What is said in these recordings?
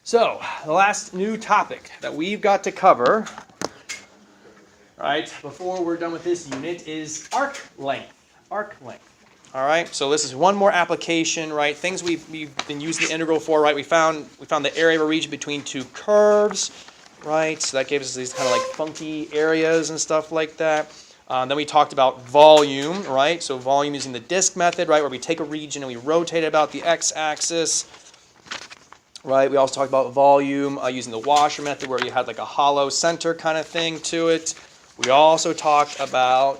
So, the last new topic that we've got to cover, right, before we're done with this unit is arc length. Arc length. All right, so this is one more application, right? Things we've been using the integral for, right? We found the area of a region between two curves, right? So that gave us these kind of like funky areas and stuff like that. Then we talked about volume, right? So volume using the disk method, right, where we take a region and we rotate it about the x-axis, right? We also talked about volume using the washer method, where you had like a hollow center kind of thing to it. We also talked about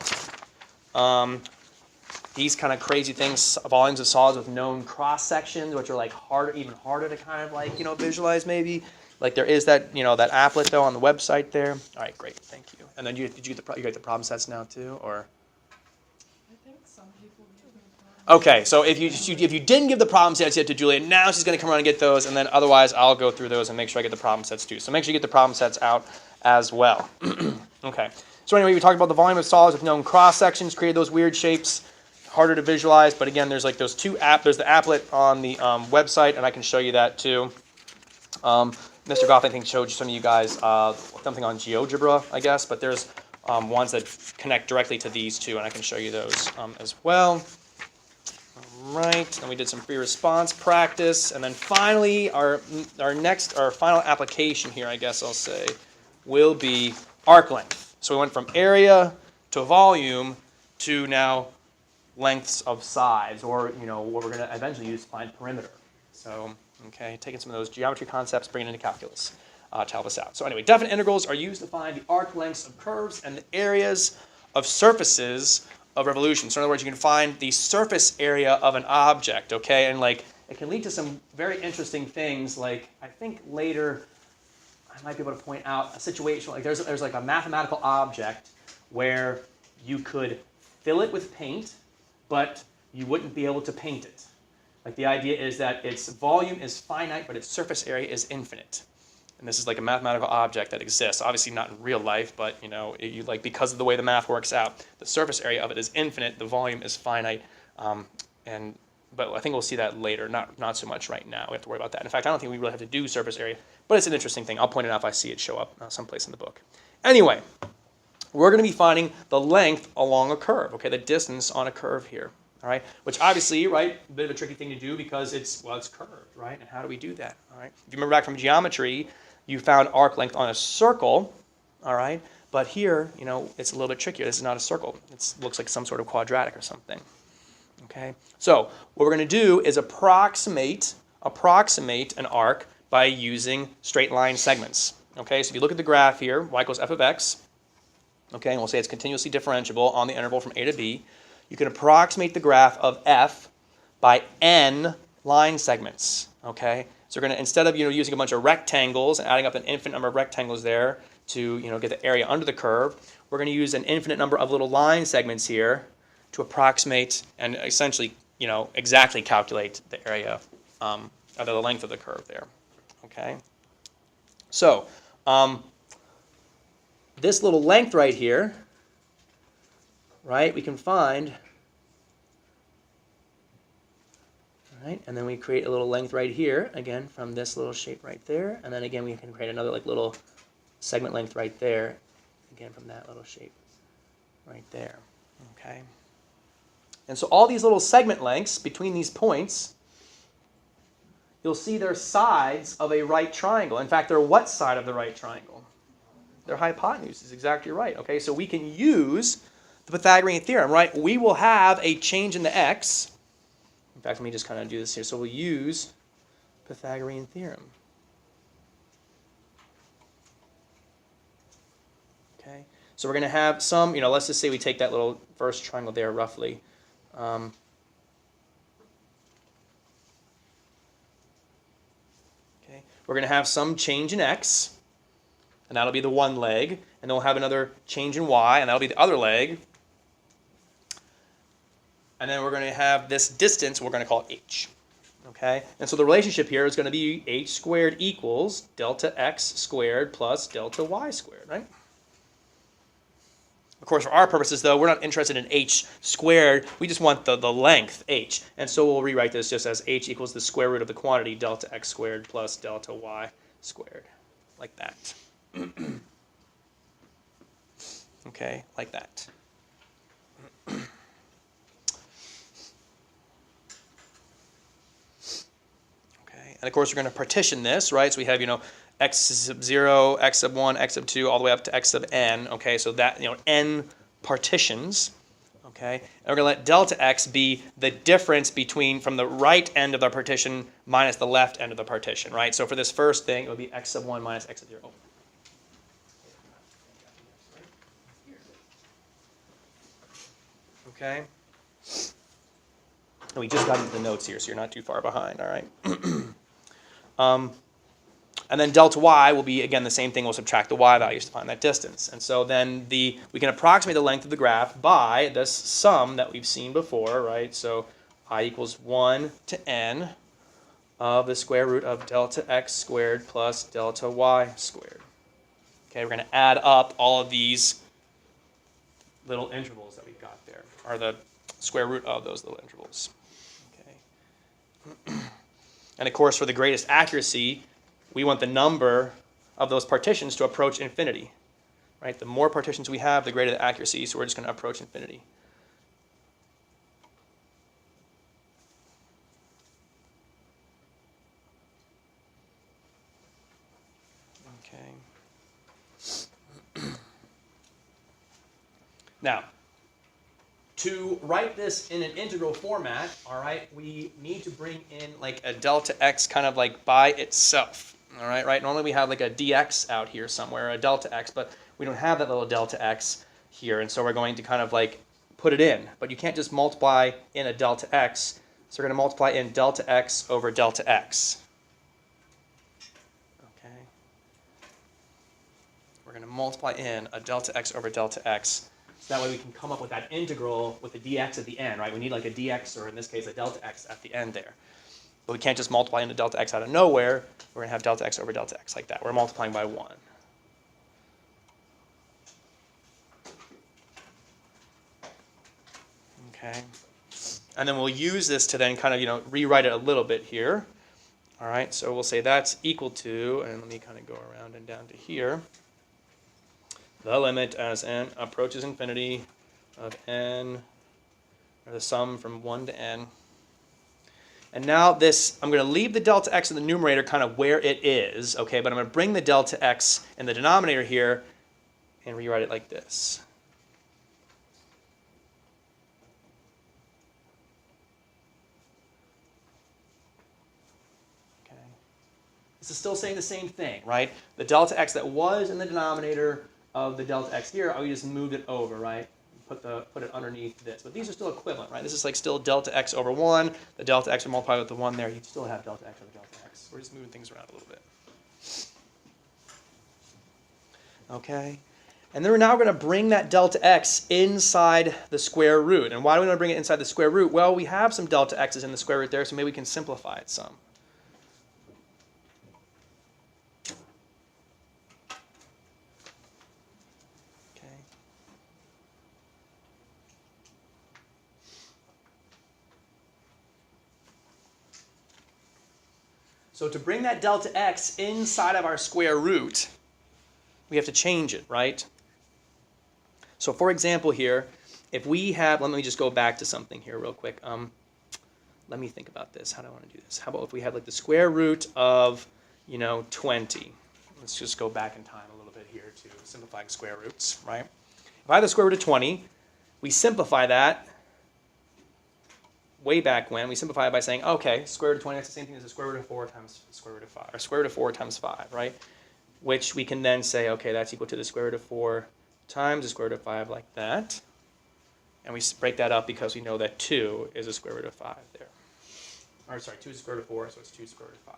these kind of crazy things, volumes of solids with known cross sections, which are like even harder to kind of like visualize maybe. Like there is that that applet though on the website there. All right, great, thank you. And then did you get the problem sets now too, or? I think some people give me problems. Okay, so if you didn't give the problem sets yet to Julia, now she's going to come around and get those, and then otherwise I'll go through those and make sure I get the problem sets too. So make sure you get the problem sets out as well. Okay. So anyway, we talked about the volume of solids with known cross sections, created those weird shapes, harder to visualize, but again, there's like those there's the applet on the website, and I can show you that too. Mr. Goff, I think, showed some of you guys something on GeoGebra, I guess, but there's ones that connect directly to these two, and I can show you those as well. All right, and we did some free response practice, and then finally, our final application here, I guess I'll say, will be arc length. So we went from area to volume to now lengths of sides, or what we're going to eventually use to find perimeter. So, okay, taking some of those geometry concepts, bringing it into calculus to help us out. So anyway, definite integrals are used to find the arc lengths of curves and the areas of surfaces of revolution. So in other words, you can find the surface area of an object, okay? And like it can lead to some very interesting things. Like I think later I might be able to point out a situation like there's like a mathematical object where you could fill it with paint, but you wouldn't be able to paint it. Like the idea is that its volume is finite, but its surface area is infinite. And this is like a mathematical object that exists. Obviously not in real life, but because of the way the math works out, the surface area of it is infinite, the volume is finite. But I think we'll see that later, not so much right now. We have to worry about that. In fact, I don't think we really have to do surface area, but it's an interesting thing. I'll point it out if I see it show up someplace in the book. Anyway, we're going to be finding the length along a curve, okay, the distance on a curve here, all right, which obviously, right, a bit of a tricky thing to do because it's curved, right, and how do we do that, all right? If you remember back from geometry, you found arc length on a circle, all right, but here, it's a little bit trickier. This is not a circle. It looks like some sort of quadratic or something, okay? So what we're going to do is approximate an arc by using straight line segments, okay? So if you look at the graph here, y equals f of x, okay, and we'll say it's continuously differentiable on the interval from a to b. You can approximate the graph of f by n line segments, okay? So we're going to, instead of using a bunch of rectangles and adding up an infinite number of rectangles there to get the area under the curve, we're going to use an infinite number of little line segments here to approximate and essentially exactly calculate the area or the length of the curve there, okay? So this little length right here, right, we can find, right, and then we create a little length right here, again, from this little shape right there, and then again we can create another like little segment length right there, again from that little shape right there, okay? And so all these little segment lengths between these points, you'll see they're sides of a right triangle. In fact, they're what side of the right triangle? They're hypotenuse, is exactly right, okay? So we can use the Pythagorean theorem, right? We will have a change in the x. In fact, let me just kind of do this here. So we'll use Pythagorean theorem. Okay? So we're going to have some, let's just say we take that little first triangle there roughly. Okay? We're going to have some change in x, and that'll be the one leg. And then we'll have another change in y, and that'll be the other leg. And then we're going to have this distance, we're going to call it h. Okay? And so the relationship here is going to be h squared equals delta x squared plus delta y squared, right? Of course, for our purposes, though, we're not interested in h squared. We just want the length, h. And so we'll rewrite this just as h equals the square root of the quantity delta x squared plus delta y squared, like that. Okay, like that. Okay, and of course, we're going to partition this, right? So we have, x sub 0, x sub 1, x sub 2, all the way up to x sub n. Okay, so that, n partitions. Okay, and we're going to let delta x be the difference from the right end of the partition minus the left end of the partition, right? So for this first thing, it would be x sub 1 minus x sub 0. Okay, and we just got into the notes here, so you're not too far behind, all right? And then delta y will be, again, the same thing. We'll subtract the y values to find that distance. And so then we can approximate the length of the graph by this sum that we've seen before, right? So I equals 1 to n of the square root of delta x squared plus delta y squared. Okay, we're going to add up all of these little intervals that we've got there, or the square root of those little intervals. Okay. And of course, for the greatest accuracy, we want the number of those partitions to approach infinity, right? The more partitions we have, the greater the accuracy, so we're just going to approach infinity. Okay. Now, to write this in an integral format, all right, we need to bring in like a delta x kind of like by itself. All right, right? Normally we have like a dx out here somewhere, a delta x, but we don't have that little delta x here, and so we're going to kind of like put it in. But you can't just multiply in a delta x, so we're going to multiply in delta x over delta x. Okay. We're going to multiply in a delta x over delta x. So that way we can come up with that integral with the dx at the end, right? We need like a dx, or in this case, a delta x at the end there. But we can't just multiply into delta x out of nowhere. We're going to have delta x over delta x like that. We're multiplying by 1. Okay. And then we'll use this to then kind of, rewrite it a little bit here. All right, so we'll say that's equal to, and let me kind of go around and down to here, the limit as n approaches infinity of n, or the sum from 1 to n. And now this, I'm going to leave the delta x in the numerator kind of where it is, okay, but I'm going to bring the delta x in the denominator here and rewrite it like this. Okay. This is still saying the same thing, right? The delta x that was in the denominator of the delta x here, we just moved it over, right? Put it underneath this. But these are still equivalent, right? This is like still delta x over 1. The delta x will multiply with the 1 there. You still have delta x over delta x. We're just moving things around a little bit. Okay. And then we're now going to bring that delta x inside the square root. And why do we want to bring it inside the square root? Well, we have some delta x's in the square root there, so maybe we can simplify it some. So to bring that delta x inside of our square root, we have to change it, right? So for example here, if we have, let me just go back to something here real quick. Let me think about this. How do I want to do this? How about if we have like the square root of, 20? Let's just go back in time a little bit here to simplify square roots, right? If I have the square root of 20, we simplify that. Way back when, we simplify it by saying, okay, square root of 20, that's the same thing as the square root of 4 times square root of 5, or square root of 4 times 5, right? Which we can then say, okay, that's equal to the square root of 4 times the square root of 5, like that. And we break that up because we know that 2 is the square root of 5 there. Or sorry, 2 is the square root of 4, so it's 2 square root of 5.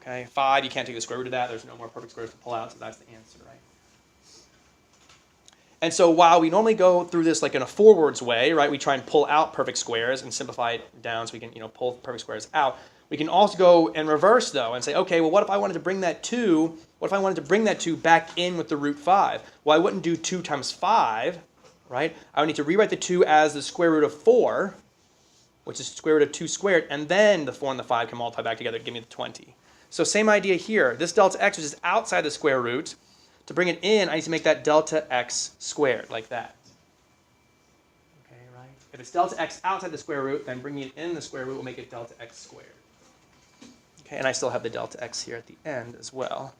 Okay, 5, you can't take the square root of that. There's no more perfect square roots to pull out, so that's the answer, right? And so while we normally go through this like in a forwards way, right, we try and pull out perfect squares and simplify it down so we can, pull perfect squares out. We can also go in reverse, though, and say, okay, well, what if I wanted to bring that 2, back in with the root 5? Well, I wouldn't do 2 times 5, right? I would need to rewrite the 2 as the square root of 4, which is square root of 2 squared, and then the 4 and the 5 can multiply back together to give me the 20. So same idea here. This delta x, which is outside the square root, to bring it in, I need to make that delta x squared, like that. Okay, right? If it's delta x outside the square root, then bringing it in the square root will make it delta x squared. Okay, and I still have the delta x here at the end as well,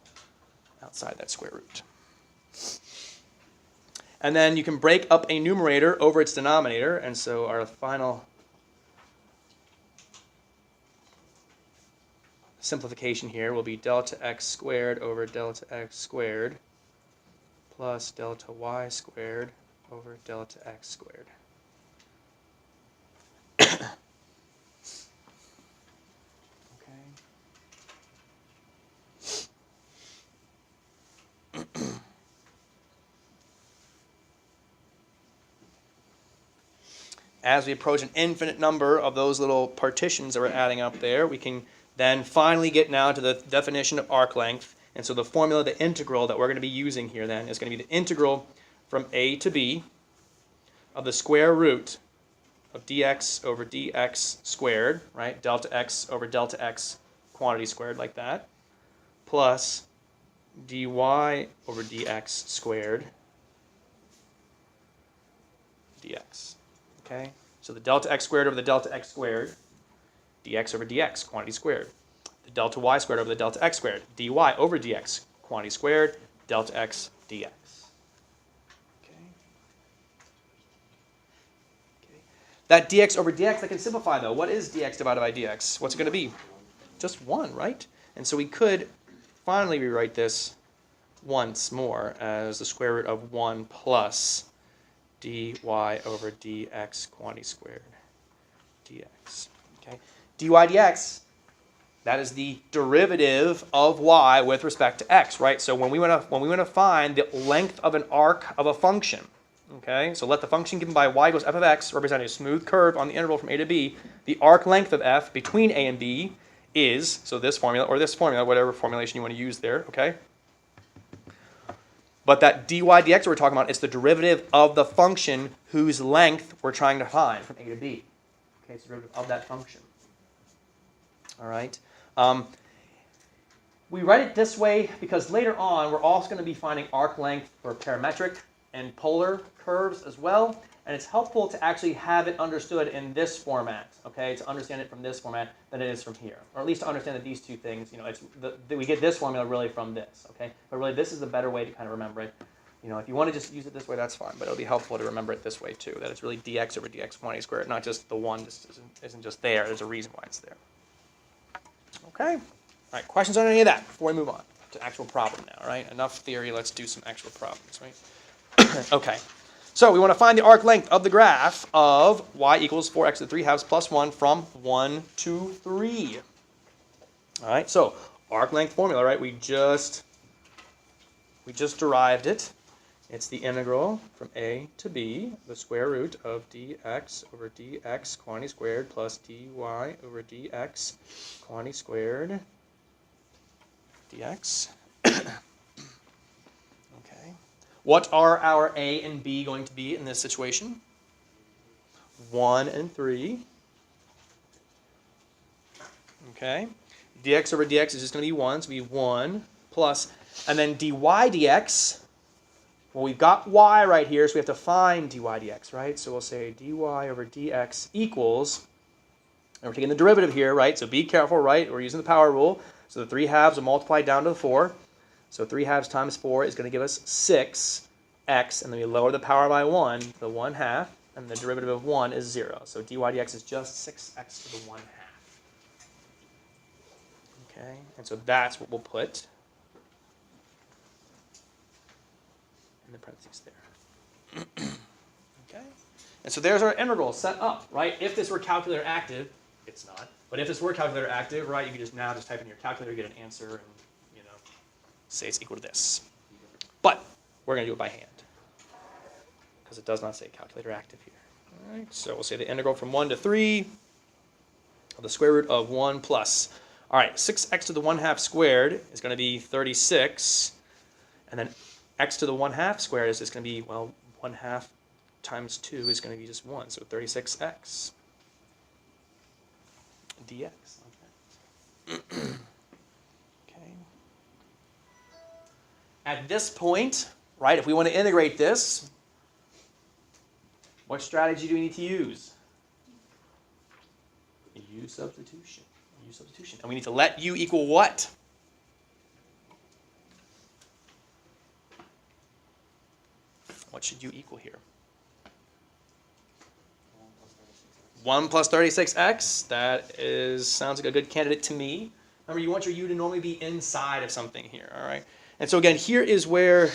outside that square root. And then you can break up a numerator over its denominator, and so our final simplification here will be delta x squared over delta x squared plus delta y squared over delta x squared. As we approach an infinite number of those little partitions that we're adding up there, we can then finally get now to the definition of arc length. And so the formula, the integral that we're going to be using here then is going to be the integral from a to b of the square root of dx over dx squared, right? Delta x over delta x quantity squared, like that, plus dy over dx squared dx. Okay, so the delta x squared over the delta x squared, dx over dx, quantity squared. The delta y squared over the delta x squared, dy over dx, quantity squared, delta x dx. Okay. That dx over dx, I can simplify though. What is dx divided by dx? What's it going to be? Just 1, right? And so we could finally rewrite this once more as the square root of 1 plus dy over dx quantity squared dx. Okay, dy dx, that is the derivative of y with respect to x, right? So when we want to find the length of an arc of a function, okay, so let the function given by y equals f of x represent a smooth curve on the interval from a to b. The arc length of f between a and b is, so this formula or this formula, whatever formulation you want to use there, okay? But that dy dx that we're talking about is the derivative of the function whose length we're trying to find from a to b. Okay, it's the derivative of that function. All right. We write it this way because later on we're also going to be finding arc length for parametric and polar curves as well. And it's helpful to actually have it understood in this format, okay, to understand it from this format than it is from here. Or at least to understand that these two things, you know, we get this formula really from this, okay? But really this is a better way to kind of remember it. You know, if you want to just use it this way, that's fine. But it'll be helpful to remember it this way too, that it's really dx over dx quantity squared, not just the 1 just isn't just there. There's a reason why it's there. Okay? All right, questions on any of that before we move on to actual problem now, all right? Enough theory, let's do some actual problems, right? Okay. So we want to find the arc length of the graph of y equals 4x to the 3 halves plus 1 from 1 to 3. All right, so arc length formula, right? We just derived it. It's the integral from a to b, the square root of dx over dx quantity squared plus dy over dx quantity squared dx. What are our a and b going to be in this situation? 1 and 3. Okay. Dx over dx is just going to be 1, so it'll be 1 plus, and then dy dx, well, we've got y right here, so we have to find dy dx, right? So we'll say dy over dx equals, and we're taking the derivative here, right? So be careful, right? We're using the power rule. So the 3 halves will multiply down to the 4. So 3 halves times 4 is going to give us 6x, and then we lower the power by 1, the 1 half, and the derivative of 1 is 0. So dy dx is just 6x to the 1 half. Okay, and so that's what we'll put in the parentheses there. Okay, and so there's our integral set up, right? If this were calculator active, it's not. But if this were calculator active, right, you can just type in your calculator, get an answer, and say it's equal to this. But we're going to do it by hand because it does not say calculator active here. All right, so we'll say the integral from 1 to 3 the square root of 1 plus. All right, 6x to the 1/2 squared is going to be 36. And then x to the 1/2 squared is just going to be, well, 1/2 times 2 is going to be just 1. So 36x dx. Okay. Okay. At this point, right, if we want to integrate this, what strategy do we need to use? U-substitution. U-substitution. And we need to let u equal what? What should u equal here? 1 plus 36x. That sounds like a good candidate to me. Remember, you want your u to normally be inside of something here, all right? And so again, here is where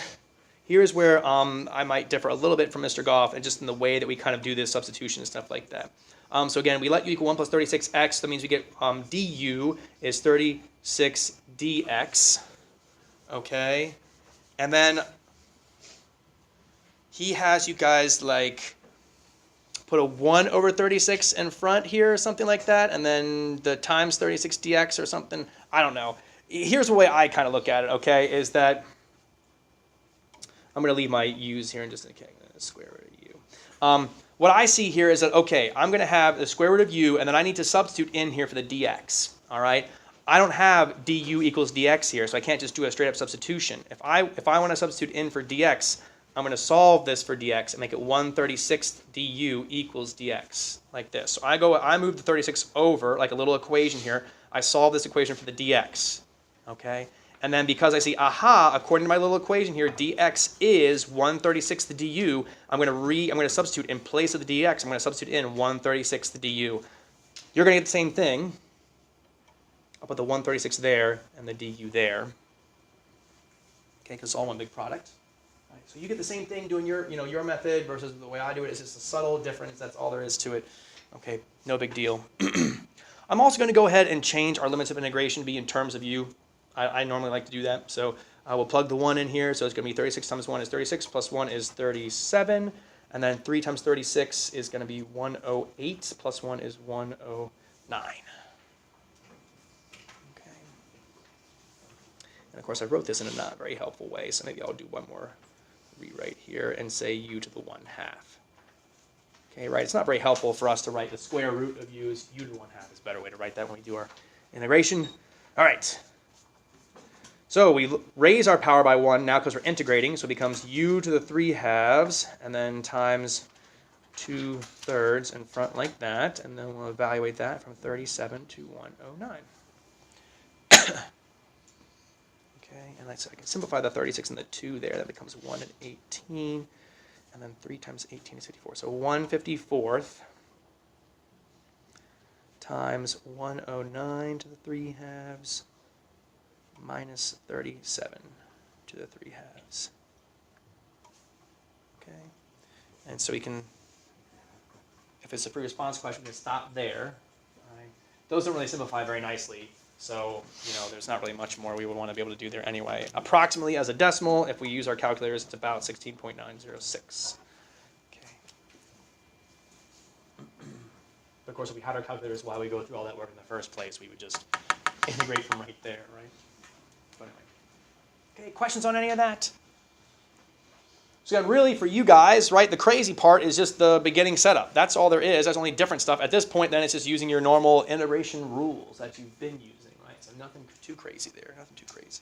I might differ a little bit from Mr. Goff, and just in the way that we kind of do this substitution and stuff like that. So again, we let u equal 1 plus 36x. That means we get du is 36 dx. Okay, and then he has you guys like put a 1 over 36 in front here or something like that, and then the times 36 dx or something. I don't know. Here's the way I kind of look at it, okay, is that I'm going to leave my u's here and just, okay, square root of u. What I see here is that, okay, I'm going to have the square root of u, and then I need to substitute in here for the dx, all right? I don't have du equals dx here, so I can't just do a straight up substitution. If I want to substitute in for dx, I'm going to solve this for dx and make it 1/36 du equals dx, like this. So I move the 36 over, like a little equation here. I solve this equation for the dx, okay? And then because I see, aha, according to my little equation here, dx is 1/36 du, I'm going to substitute in place of the dx, I'm going to substitute in 1/36 du. You're going to get the same thing. I'll put the 1/36 there and the du there. Okay, because it's all one big product. Right, so you get the same thing doing your method versus the way I do it. It's just a subtle difference. That's all there is to it. Okay, no big deal. I'm also going to go ahead and change our limits of integration to be in terms of u. I normally like to do that. So we'll plug the 1 in here. So it's going to be 36 times 1 is 36, plus 1 is 37. And then 3 times 36 is going to be 108, plus 1 is 109. Okay. And of course, I wrote this in a not very helpful way, so maybe I'll do one more rewrite here and say u to the 1/2. Okay, right? It's not very helpful for us to write the square root of u as u to the 1/2. It's a better way to write that when we do our integration. All right. So we raise our power by 1 now because we're integrating, so it becomes u to the 3/2, and then times 2/3 in front like that, and then we'll evaluate that from 37 to 109. Okay, and I can simplify the 36 and the 2 there. That becomes 1 and 18, and then 3 times 18 is 54. So 1/54th times 109 to the 3/2 minus 37 to the 3/2. Okay, and so we can, if it's a free response question, we can stop there. Right. Those don't really simplify very nicely, so there's not really much more we would want to be able to do there anyway. Approximately as a decimal, if we use our calculators, it's about 16.906. Okay. Of course, if we had our calculators while we go through all that work in the first place, we would just integrate from right there, right? But anyway. Okay, questions on any of that? So again, really for you guys, right, the crazy part is just the beginning setup. That's all there is. That's only different stuff. At this point, then, it's just using your normal integration rules that you've been using, right? So nothing too crazy there. Nothing too crazy.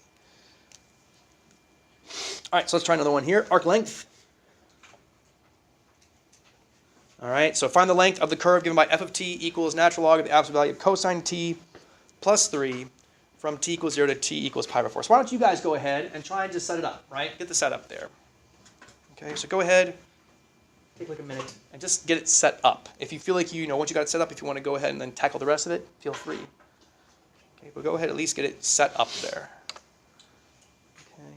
All right, so let's try another one here. Arc length. All right, so find the length of the curve given by f of t equals natural log of the absolute value of cosine t plus 3 from t equals 0 to t equals pi by 4. So why don't you guys go ahead and try and just set it up, right? Get the setup there. Okay, so go ahead, take like a minute, and just get it set up. If you feel like once you got it set up, if you want to go ahead and then tackle the rest of it, feel free. Okay, but go ahead, at least get it set up there. Okay.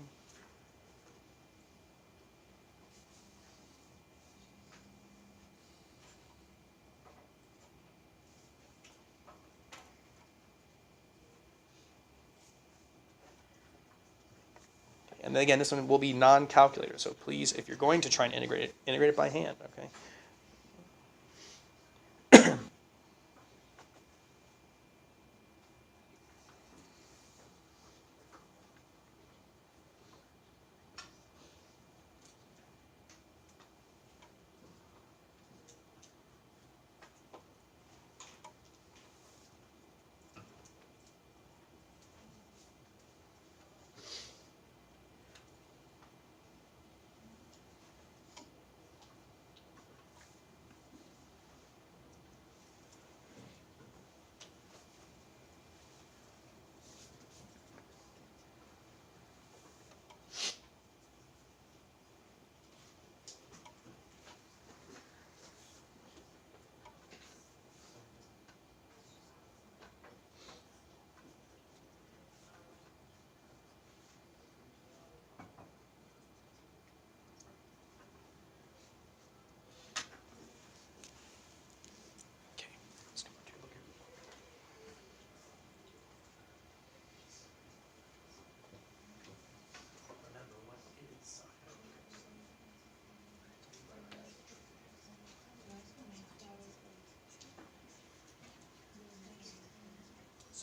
And then again, this one will be non-calculator. So please, if you're going to try and integrate it by hand, okay?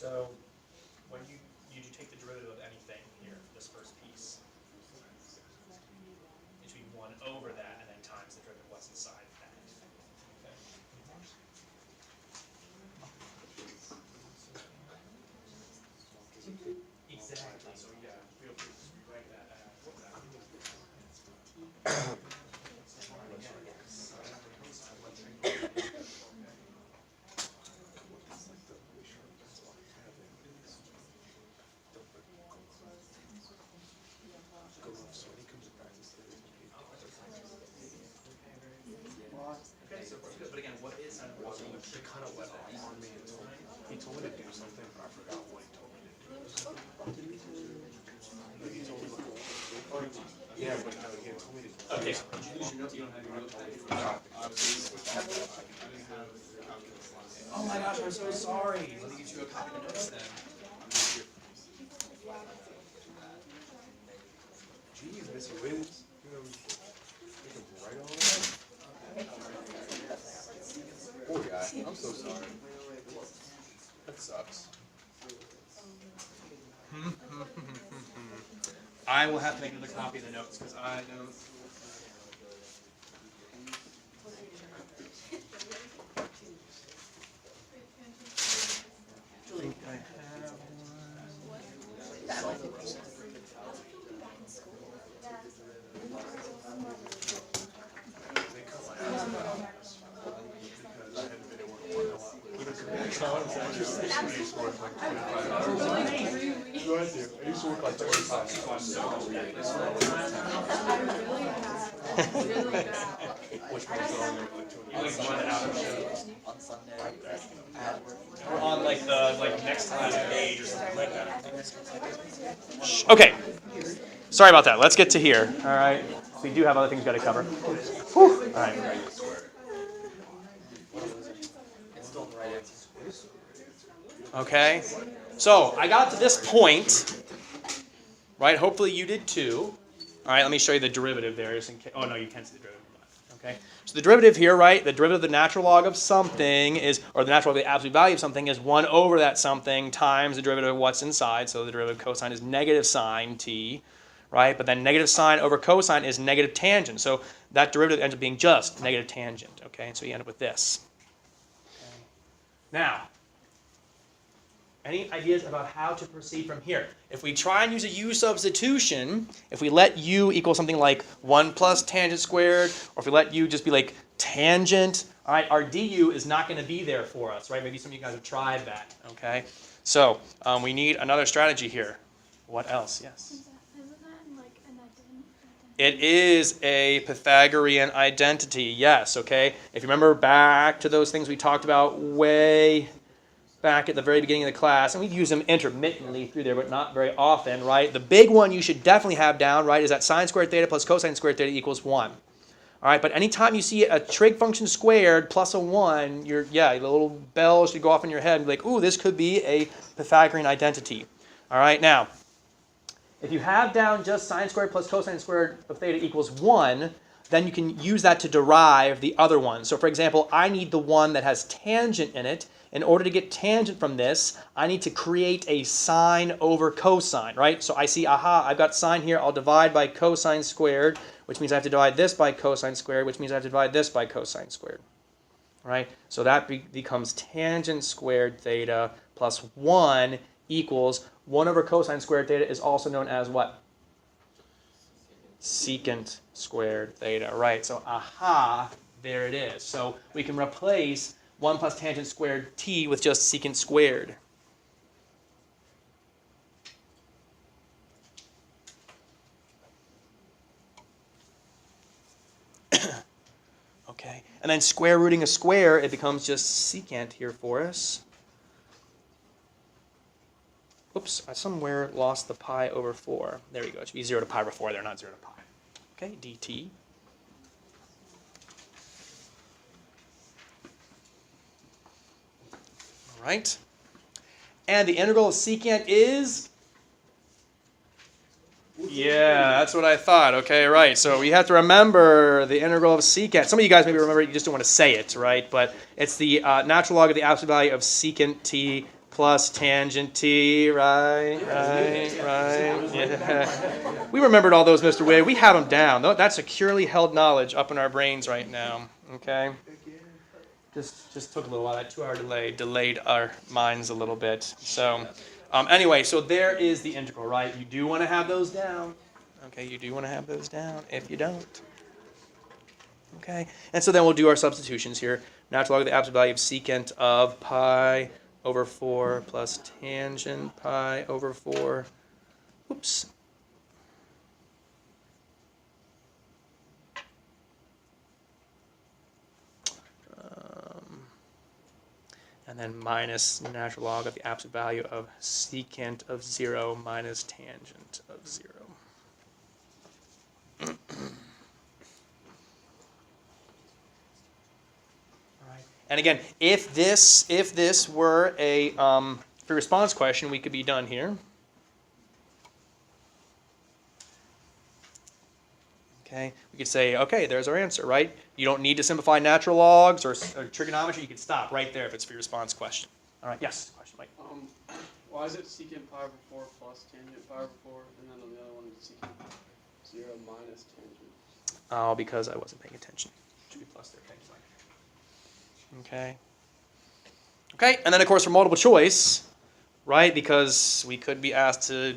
So when you take the derivative of anything here, this first piece, it should be 1 over that and then times the derivative of what's inside that. Okay. Exactly. So yeah, feel free to just rewrite that as okay, so good. But again, what is kind of what It kind of went off on me and told me, he told me to do something, but I forgot what he told me to do. Like he told me yeah, but no, he told me to do okay. something. Did you lose your notes? You don't have your notes? Oh my gosh, I'm so sorry. Let me get you a copy of the notes then. Jeez, Mr. Wiz, you know, right on. Poor guy, I'm so sorry. That sucks. I will have to make another copy of the notes because I don't. Think I have We're on like the next class page or something like that. Okay. Sorry about that. Let's get to here. All right. We do have other things we've got to cover. Whew. All right. Okay. So I got to this point, right? Hopefully you did too. All right. Let me show you the derivative there. Just in case. Oh no, you can't see the derivative. Okay. So the derivative here, right? The derivative of the natural log of something is, or the natural log of the absolute value of something is 1 over that something times the derivative of what's inside. So the derivative of cosine is negative sine t, right? But then negative sine over cosine is negative tangent. So that derivative ends up being just negative tangent. Okay. And so you end up with this. Okay. Now, any ideas about how to proceed from here? If we try and use a U-substitution, if we let U equal something like 1 plus tangent squared, or if we let U just be like tangent, all right, our du is not going to be there for us, right? Maybe some of you guys have tried that, okay? So we need another strategy here. What else? Yes? Isn't that like an identity? It is a Pythagorean identity, yes, okay? If you remember back to those things we talked about way back at the very beginning of the class, and we use them intermittently through there, but not very often, right? The big one you should definitely have down, right, is that sine squared theta plus cosine squared theta equals 1. All right, but anytime you see a trig function squared plus a 1, the little bell should go off in your head and be like, ooh, this could be a Pythagorean identity. All right, now, if you have down just sine squared plus cosine squared of theta equals 1, then you can use that to derive the other one. So for example, I need the one that has tangent in it. In order to get tangent from this, I need to create a sine over cosine, right? So I see, aha, I've got sine here. I'll divide by cosine squared, which means I have to divide this by cosine squared, which means I have to divide this by cosine squared, right? So that becomes tangent squared theta plus 1 equals 1 over cosine squared theta is also known as what? Secant squared theta, right? So, aha, there it is. So we can replace 1 plus tangent squared t with just secant squared. Okay, and then square rooting a square, it becomes just secant here for us. Oops, I somewhere lost the pi over 4. There we go. It should be 0 to pi over 4 there, not 0 to pi. Okay, dt. All right. And the integral of secant is? Yeah, that's what I thought. Okay, right. So you have to remember the integral of secant. Some of you guys maybe remember it, you just don't want to say it, right? But it's the natural log of the absolute value of secant t plus plus tangent t, right? Yeah. We remembered all those, Mr. Wade. We have them down. That's securely held knowledge up in our brains right now. Okay? Just took a little while. That 2-hour delay delayed our minds a little bit. So anyway, so there is the integral, right? You do want to have those down. Okay, you do want to have those down. If you don't. Okay, and so then we'll do our substitutions here. Natural log of the absolute value of secant of pi over 4 plus tangent pi over 4. Oops. And then minus natural log of the absolute value of secant of 0 minus tangent of 0. And again, if this were a free response question, we could be done here. Okay, we could say, okay, there's our answer, right? You don't need to simplify natural logs or trigonometry. You can stop right there if it's a free response question. All right, yes, question, Mike. Why is it secant pi over 4 plus tangent pi over 4, and then on the other one it's secant 0 minus tangent? Oh, because I wasn't paying attention. Should be plus there. Thank you, Mike. Okay. Okay, and then of course for multiple choice, right? Because we could be asked to,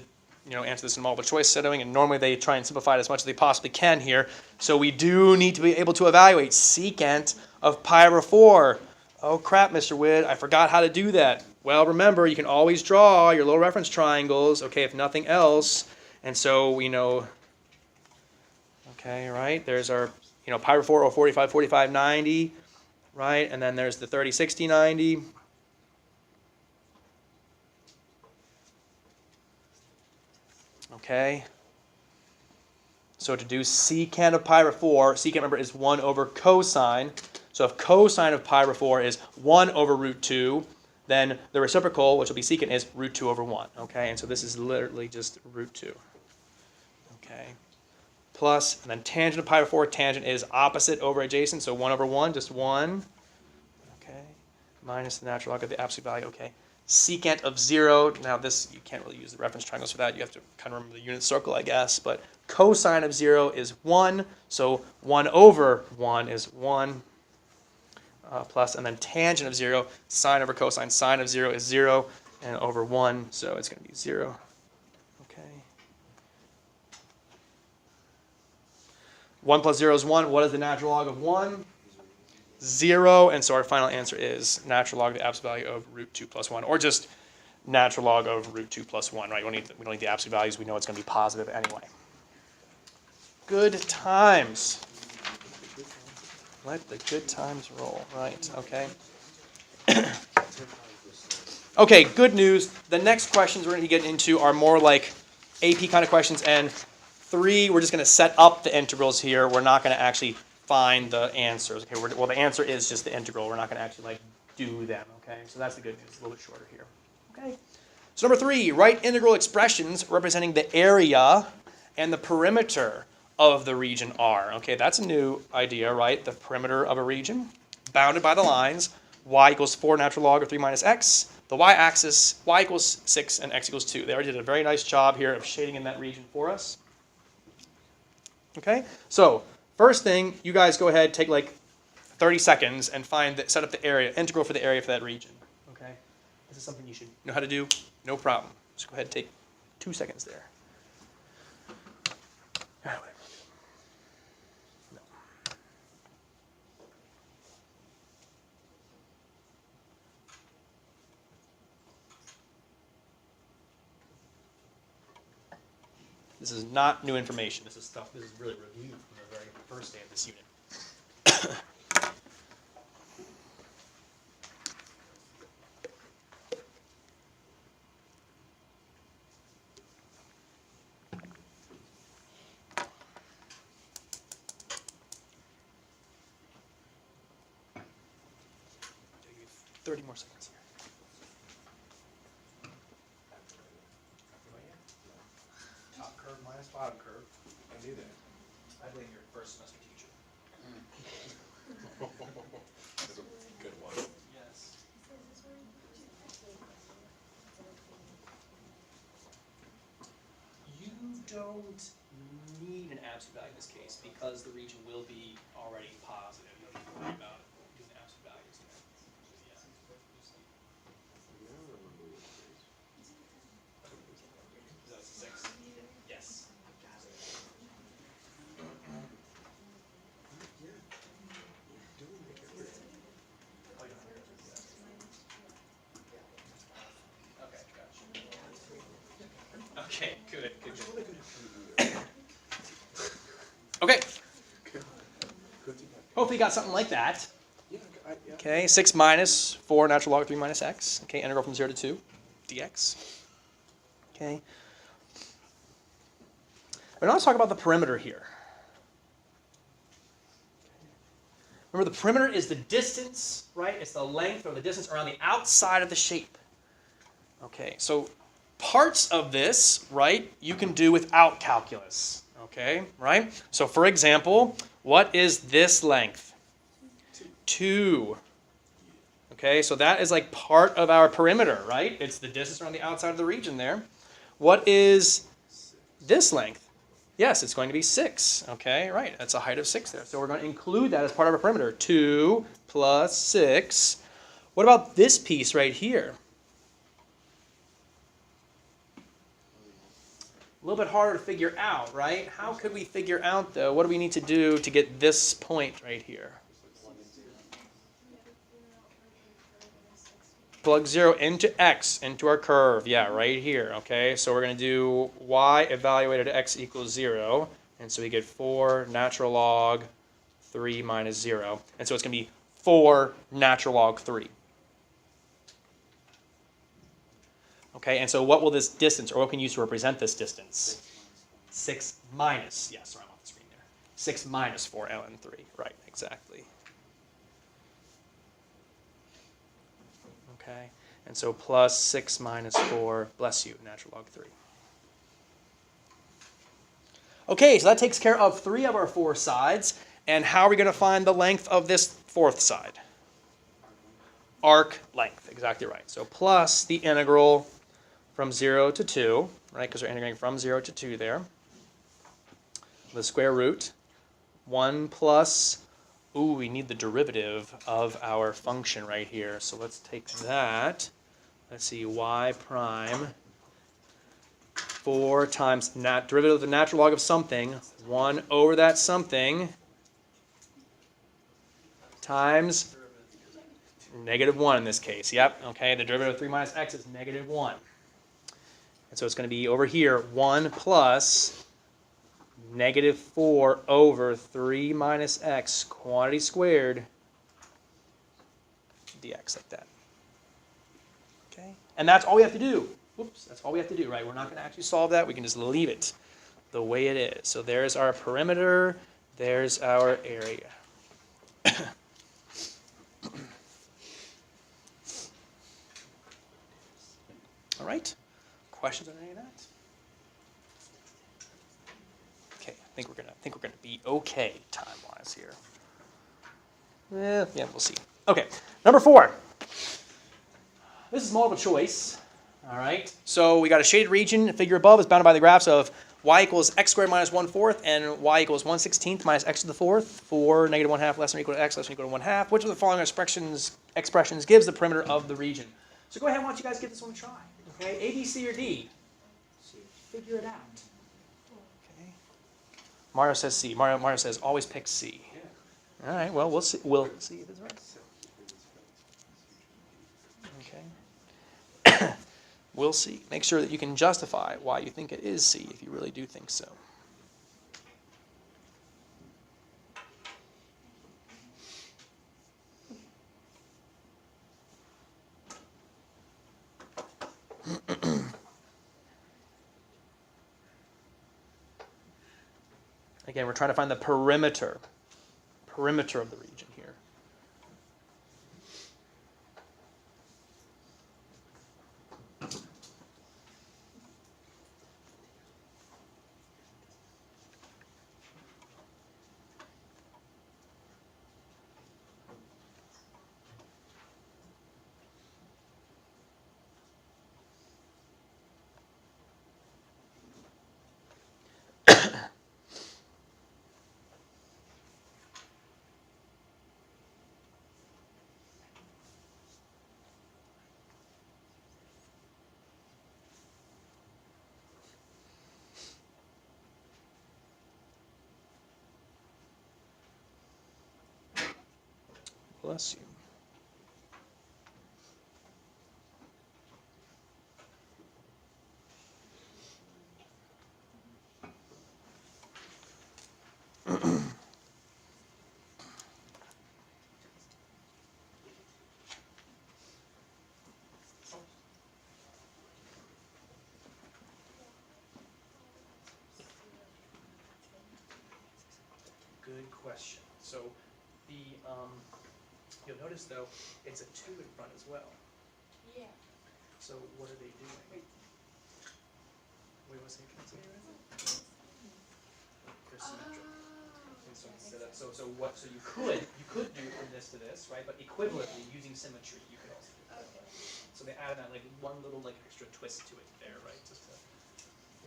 answer this in multiple choice setting, and normally they try and simplify it as much as they possibly can here. So we do need to be able to evaluate secant of pi over 4. Oh crap, Mr. Witt, I forgot how to do that. Well, remember, you can always draw your little reference triangles, okay, if nothing else. And so we know, okay, right? There's our, pi over 4 or 45, 45, 90. Right, and then there's the 30, 60, 90. Okay. So to do secant of pi over 4, secant, remember, is 1 over cosine. So if cosine of pi over 4 is 1 over root 2, then the reciprocal, which will be secant, is root 2 over 1. Okay, and so this is literally just root 2. Okay. Plus, and then tangent of pi over 4, tangent is opposite over adjacent, so 1 over 1, just 1. Okay, minus the natural log of the absolute value, okay. Secant of 0, now this, you can't really use the reference triangles for that, you have to kind of remember the unit circle, I guess, but cosine of 0 is 1, so 1 over 1 is 1, plus, and then tangent of 0, sine over cosine, sine of 0 is 0, and over 1, so it's going to be 0. Okay. 1 plus 0 is 1. What is the natural log of 1? 0. And so our final answer is natural log of the absolute value of root 2 plus 1. Or just natural log of root 2 plus 1, right? We don't need the absolute values. We know it's going to be positive anyway. Good times. Let the good times roll. Right, okay. Okay, good news. The next questions we're going to get into are more like AP kind of questions, and 3, we're just going to set up the integrals here. We're not going to actually find the answers. Okay, well, the answer is just the integral. We're not going to actually do them. Okay, so that's the good news. It's a little bit shorter here. Okay. So number 3, write integral expressions representing the area and the perimeter of the region R. Okay, that's a new idea, right? The perimeter of a region bounded by the lines y equals 4 natural log of 3 minus x. The y-axis, y equals 6 and x equals 2. They already did a very nice job here of shading in that region for us. Okay, so first thing, you guys go ahead, take 30 seconds and set up the area, integral for the area for that region. Okay, this is something you should know how to do. No problem. Just go ahead and take 2 seconds there. No. This is not new information. This is stuff. This is really reviewed from the very first day of this unit. Give you 30 more seconds here. Top curve minus bottom curve. I do that. I blame your first semester teacher. That's a good one. Yes. don't need an absolute value in this case because the region will be already positive. You don't need to worry about using absolute values there. Yeah. Is that 6? Yes. Okay, gotcha. Okay, good. Okay. Hopefully you got something like that. Okay, 6 minus 4 natural log of 3 minus x. Okay, integral from 0 to 2 dx. Okay. But now let's talk about the perimeter here. Remember, the perimeter is the distance, right? It's the length or the distance around the outside of the shape. Okay, so parts of this, right, you can do without calculus. Okay, right? So for example, what is this length? 2. Okay, so that is like part of our perimeter, right? It's the distance around the outside of the region there. What is this length? Yes, it's going to be 6. Okay, right. That's a height of 6 there. So we're going to include that as part of our perimeter. 2 plus 6. What about this piece right here? A little bit harder to figure out, right? How could we figure out, though? What do we need to do to get this point right here? Plug 0 into x, into our curve. Yeah, right here, okay? So we're going to do y evaluated at x equals 0. And so we get 4 natural log 3 minus 0. And so it's going to be 4 natural log 3. Okay, and so what will this distance, or what can you use to represent this distance? 6 minus, yeah, sorry, I'm off the screen there. 6 minus 4 ln 3, right, exactly. Okay, and so plus 6 minus 4, bless you, natural log 3. Okay, so that takes care of 3 of our 4 sides. And how are we going to find the length of this 4th side? Arc length, exactly right. So plus the integral from 0 to 2, right, because we're integrating from 0 to 2 there. The square root. 1 plus, ooh, we need the derivative of our function right here. So let's take that. Let's see, y prime. 4 times derivative of the natural log of something. 1 over that something times -1 in this case. Yep, okay, the derivative of 3 minus x is -1. And so it's going to be over here, 1 plus -4 over 3 minus x, quantity squared, dx, like that. Okay, and that's all we have to do. Whoops, that's all we have to do, right? We're not going to actually solve that. We can just leave it the way it is. So there's our perimeter. There's our area. All right. Questions on any of that? Okay, I think we're gonna be okay time-wise here. Yeah, we'll see. Okay, number 4. This is multiple choice. All right. So we got a shaded region. The figure above is bounded by the graphs of y equals x squared minus 1/4 and y equals 1/16 minus x to the 4th for -1/2 less than or equal to x less than or equal to 1/2. Which of the following expressions gives the perimeter of the region? So go ahead. Why don't you guys give this one a try? Okay, A, B, C, or D? Figure it out. Okay. Mario says C. Mario says always pick C. All right. Well, we'll see. We'll see if it's right. Okay. We'll see. Make sure that you can justify why you think it is C if you really do think so. Again, we're trying to find the perimeter of the region here. Bless you. Good question. So the you'll notice though it's a 2 in front as well. Yeah. So what are they doing? Wait, what's the say? They're symmetric. And so instead of, so you could do from this to this, right? But equivalently using symmetry, you could also do that. Okay. So they added that like one little like extra twist to it there, right? Just to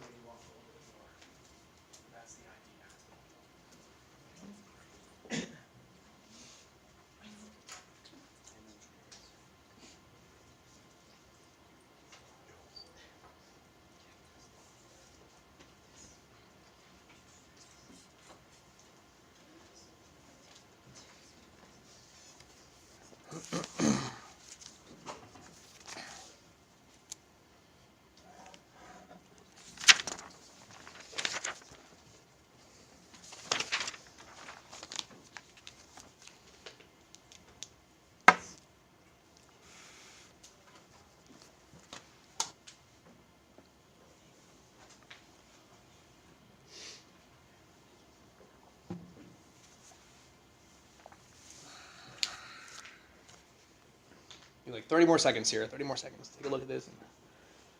throw you off a little bit more. That's the idea. Like 30 more seconds here. 30 more seconds. Take a look at this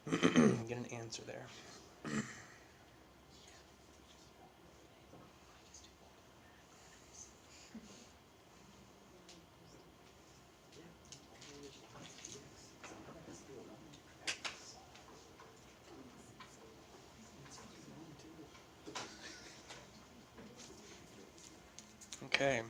and get an answer there. Okay.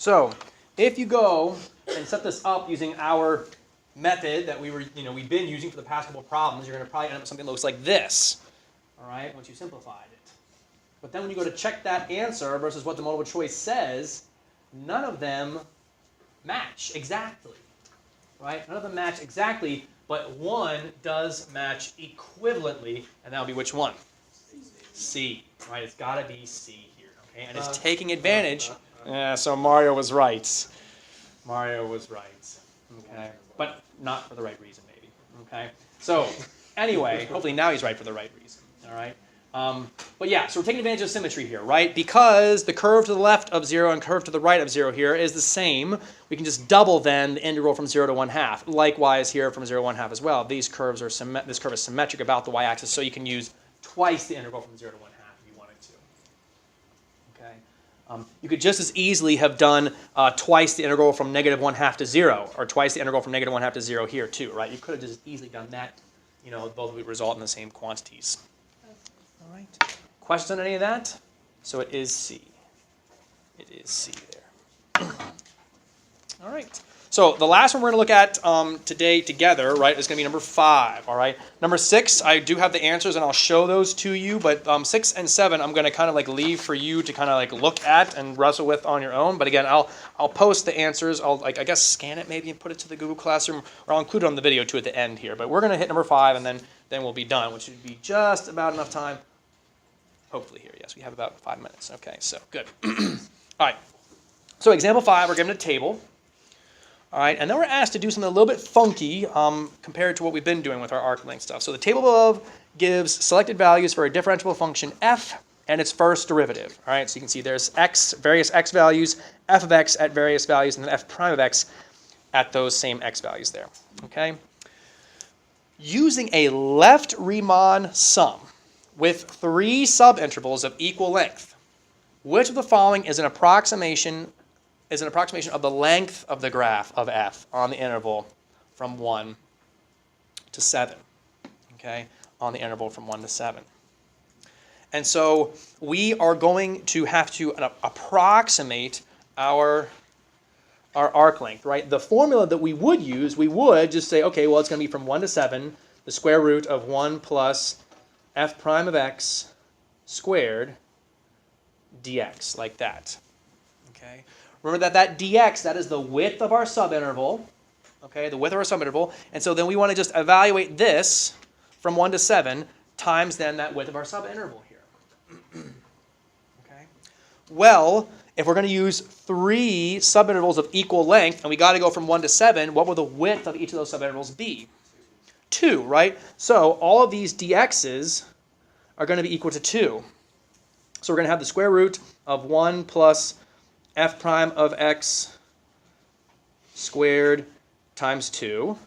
So, if you go and set this up using our method that we've been using for the past couple of problems, you're going to probably end up with something that looks like this. All right, once you simplified it. But then when you go to check that answer versus what the multiple choice says, none of them match exactly. Right? None of them match exactly, but one does match equivalently, and that would be which one? C. Right? It's got to be C here. Okay, and it's taking advantage. Yeah, so Mario was right. Mario was right. Okay, but not for the right reason, maybe. Okay, so anyway, hopefully now he's right for the right reason. All right. But yeah, so we're taking advantage of symmetry here, right? Because the curve to the left of 0 and curve to the right of 0 here is the same, we can just double then the integral from 0 to 1/2. Likewise here from 0 to 1/2 as well. These curves are this curve is symmetric about the y-axis, so you can use twice the integral from 0 to 1/2 if you wanted to. Okay. You could just as easily have done twice the integral from -1/2 to 0, or twice the integral from -1/2 to 0 here too, right? You could have just easily done that. You know, both would result in the same quantities. All right. Questions on any of that? So it is C. It is C there. All right. So the last one we're going to look at today together, right, is going to be number 5. All right. Number 6, I do have the answers, and I'll show those to you. But 6 and 7, I'm going to kind of like leave for you to kind of like look at and wrestle with on your own. But again, I'll post the answers. I'll I guess scan it maybe and put it to the Google Classroom, or I'll include it on the video too at the end here. But we're going to hit number 5, and then we'll be done, which should be just about enough time. Hopefully here, yes, we have about 5 minutes. Okay, so good. All right. So example 5, we're given a table. All right, and then we're asked to do something a little bit funky compared to what we've been doing with our arc length stuff. So the table above gives selected values for a differentiable function f and its first derivative. All right, so you can see there's x, various x values, f of x at various values, and then f prime of x at those same x values there. Okay. Using a left Riemann sum with 3 subintervals of equal length, which of the following is an approximation of the length of the graph of f on the interval from 1 to 7, okay, on the interval from 1 to 7. And so we are going to have to approximate our arc length, right? The formula that we would use, we would just say, okay, well, it's going to be from 1 to 7, the square root of 1 plus f prime of x squared dx, like that. Okay. Remember that dx, that is the width of our subinterval. Okay, the width of our subinterval. And so then we want to just evaluate this from 1 to 7 times then that width of our subinterval here. Okay. Well, if we're going to use 3 subintervals of equal length, and we got to go from 1 to 7, what will the width of each of those subintervals be? 2, right? So all of these dx's are going to be equal to 2. So we're going to have the square root of 1 plus f prime of x squared times 2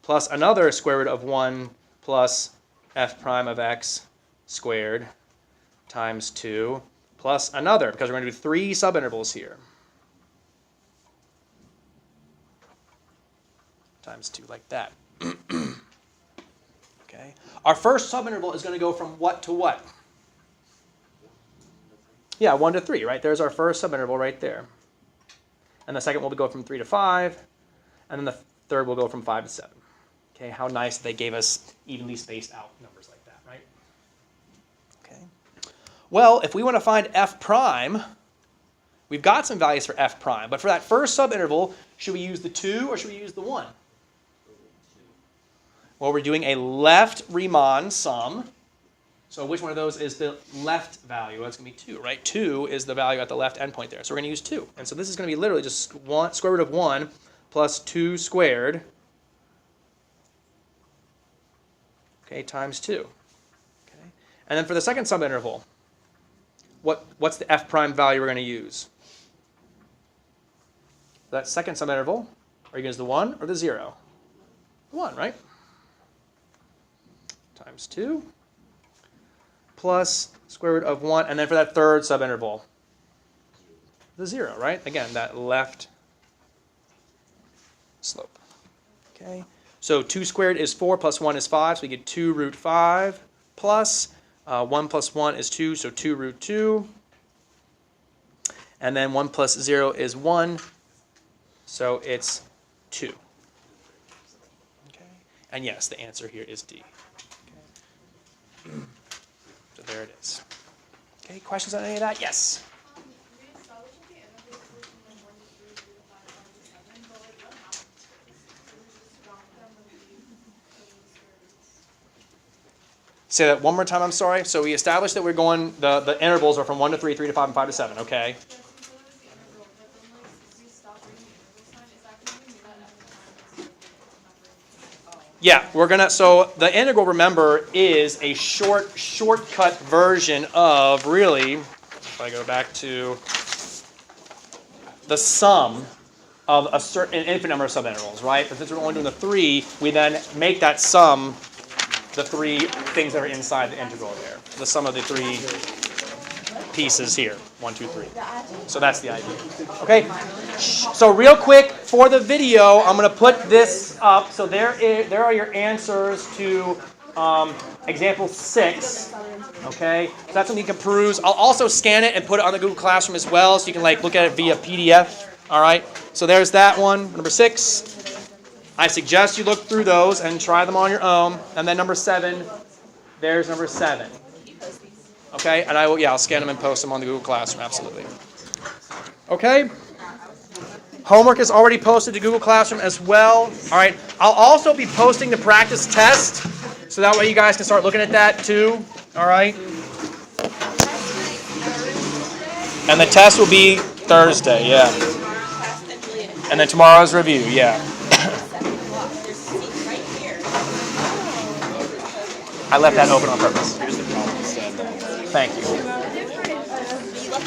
plus another square root of 1 plus f prime of x squared times 2 plus another, because we're going to do 3 subintervals here, times 2, like that. Okay. Our first subinterval is going to go from what to what? Yeah, 1 to 3, right? There's our first subinterval right there. And the second will go from 3 to 5, and then the third will go from 5 to 7. Okay, how nice that they gave us evenly spaced out numbers like that, right? Okay. Well, if we want to find f prime, we've got some values for f prime, but for that first subinterval, should we use the 2 or should we use the 1? Well, we're doing a left Riemann sum. So which one of those is the left value? Well, it's going to be 2, right? 2 is the value at the left endpoint there. So we're going to use 2. And so this is going to be literally just square root of 1 plus 2 squared, okay, times 2. Okay. And then for the second subinterval, what's the f prime value we're going to use? For that second subinterval, are you going to use the 1 or the 0? The 1, right? Times 2. Plus square root of 1, and then for that third subinterval, the 0, right? Again, that left slope. Okay, so 2 squared is 4 plus 1 is 5, so we get 2 root 5 plus 1 plus 1 is 2, so 2 root 2. And then 1 plus 0 is 1, so it's 2. Okay, and yes, the answer here is D. Okay. So there it is. Okay, questions on any of that? Yes? Say that one more time, I'm sorry. So we established that we're going, the intervals are from 1 to 3, 3 to 5, and 5 to 7, okay? Yeah, we're gonna, so the integral, remember, is a shortcut version of, really, if I go back to the sum of an infinite number of subintervals, right? But since we're only doing the 3, we then make that sum the 3 things that are inside the integral there. The sum of the 3 pieces here, 1, 2, 3. So that's the idea. Okay, so real quick for the video, I'm going to put this up. So there are your answers to example 6. Okay, so that's something you can peruse. I'll also scan it and put it on the Google Classroom as well, so you can like look at it via PDF. All right, so there's that one, number 6. I suggest you look through those and try them on your own. And then number 7, there's number 7. Okay, and I'll scan them and post them on the Google Classroom, absolutely. Okay, homework is already posted to Google Classroom as well. All right, I'll also be posting the practice test, so that way you guys can start looking at that too. All right, and the test will be Thursday, yeah. And then tomorrow's review, yeah. I left that open on purpose. Here's the problem set. Thank you.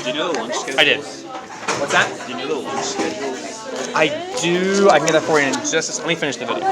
Do you know the lunch schedule? I did. What's that? Do you know the lunch schedule? I do. I can get that for you in just a second. Let me finish the video.